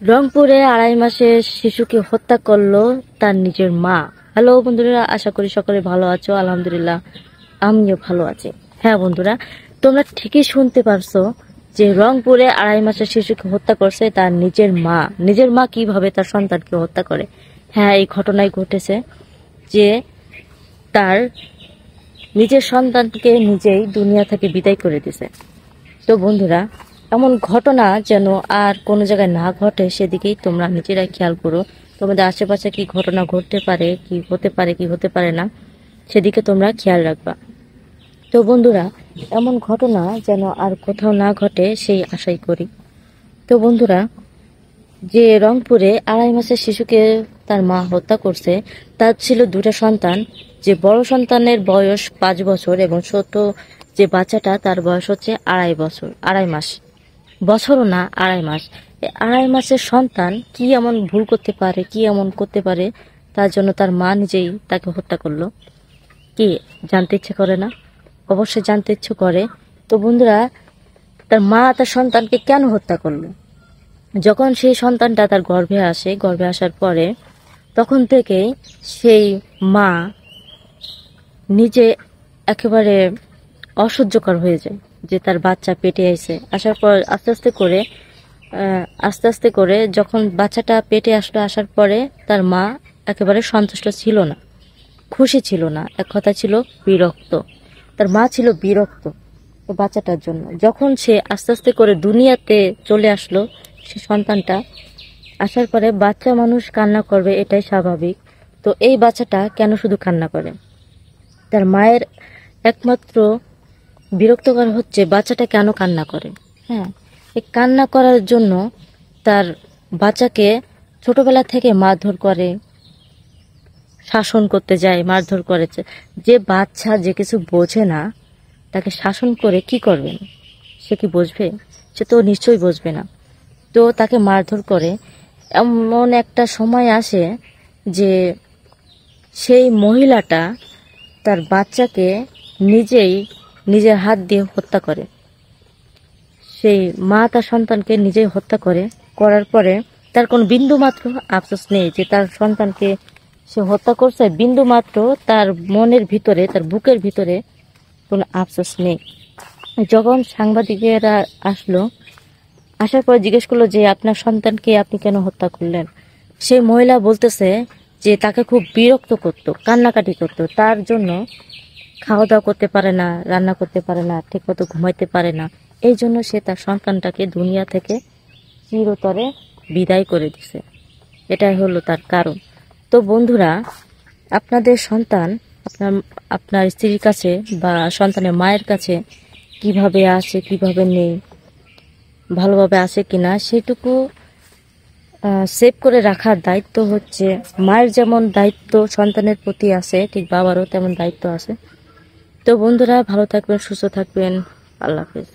রংপুরে 2.5 মাসের শিশুকে হত্যা করলো তার নিজের মা। হ্যালো বন্ধুরা, আশা করি সকলে ভালো আছো। আলহামদুলিল্লাহ আমিও ভালো আছি। হ্যাঁ বন্ধুরা, তোমরা ঠিকই শুনতে পারছো যে রংপুরে 2.5 মাসের শিশুকে হত্যা করছে তার নিজের মা। নিজের মা কিভাবে তার সন্তানকে হত্যা করে? হ্যাঁ, এই ঘটনাই ঘটেছে যে তার নিজের সন্তানকে নিজেই দুনিয়া থেকে বিদায় করে দিছে। তো বন্ধুরা, এমন ঘটনা যেন আর কোনো জায়গায় না ঘটে সেদিকেই তোমরা নিজেরাই খেয়াল করো। তোমাদের আশেপাশে কি ঘটনা ঘটতে পারে, কি হতে পারে, কি হতে পারে না, সেদিকে তোমরা খেয়াল রাখবা। তো বন্ধুরা, এমন ঘটনা যেন আর কোথাও না ঘটে সেই আশাই করি। তো বন্ধুরা, যে রংপুরে 2.5 মাসের শিশুকে তার মা হত্যা করছে, তার ছিল 2টা সন্তান। যে বড় সন্তানের বয়স 5 বছর এবং ছোট যে বাচ্চাটা তার বয়স হচ্ছে 2.5 মাস। বছরও না, 2.5 মাস। এই 2.5 মাসের সন্তান কি এমন ভুল করতে পারে, কি এমন করতে পারে তার জন্য তার মা নিজেই তাকে হত্যা করলো? কি জানতে ইচ্ছে করে না? অবশ্যই জানতে ইচ্ছে করে। তো বন্ধুরা, তার মা তার সন্তানকে কেন হত্যা করলো? যখন সেই সন্তানটা তার গর্ভে আসে, গর্ভে আসার পরে তখন থেকেই সেই মা নিজে একেবারে অসহ্যকর হয়ে যায় যে তার বাচ্চা পেটে আসার পর আস্তে আস্তে করে যখন বাচ্চাটা পেটে আসার পরে তার মা একেবারে সন্তুষ্ট ছিল না, খুশি ছিল না, এক কথা ছিল বিরক্ত। তার মা ছিল বিরক্ত বাচ্চাটার জন্য। যখন সে আস্তে আস্তে করে দুনিয়াতে চলে আসলো, সে সন্তানটা আসার পরে বাচ্চা মানুষ কান্না করবে, এটাই স্বাভাবিক। তো এই বাচ্চাটা কেন শুধু কান্না করে? তার মায়ের একমাত্র বিরক্তকর হচ্ছে বাচ্চাটা কেন কান্না করে। হ্যাঁ, এই কান্না করার জন্য তার বাচ্চাকে ছোটবেলা থেকে মারধর করে, শাসন করতে যায়, মারধর করেছে। যে বাচ্চা যে কিছু বোঝে না তাকে শাসন করে কি করবেন? সে কি বুঝবে? সে তো নিশ্চয়ই বুঝবে না। তো তাকে মারধর করে। এমন একটা সময় আসে যে সেই মহিলাটা তার বাচ্চাকে নিজের হাত দিয়ে হত্যা করে। সেই মা তার সন্তানকে নিজেই হত্যা করার পরে তার কোনো বিন্দু মাত্র আফসোস নেই যে তার সন্তানকে সে হত্যা করছে। বিন্দু মাত্র তার মনের ভিতরে, তার বুকের ভিতরে কোনো আফসোস নেই। যখন সাংবাদিকেরা আসার পর জিজ্ঞেস করলো যে আপনার সন্তানকে আপনি কেন হত্যা করলেন, সেই মহিলা বলতেছে যে তাকে খুব বিরক্ত করতো, কান্নাকাটি করতো, তার জন্য খাওয়া দাওয়া করতে পারে না, রান্না করতে পারে না, ঠিক মতো ঘুমাইতে পারে না। এই জন্য সে তার সন্তানটাকে দুনিয়া থেকে চিরতরে বিদায় করে দিছে। এটাই হলো তার কারণ। তো বন্ধুরা, আপনাদের সন্তান আপনার স্ত্রীর কাছে বা সন্তানের মায়ের কাছে কিভাবে আছে, কিভাবে নেই, ভালোভাবে আছে কিনা, সেটুকু সেভ করে রাখার দায়িত্ব হচ্ছে মায়ের। যেমন দায়িত্ব সন্তানের প্রতি আছে, ঠিক বাবারও তেমন দায়িত্ব আছে। তো বন্ধুরা, ভালো থাকবেন, সুস্থ থাকবেন। আল্লাহ হাফেজ।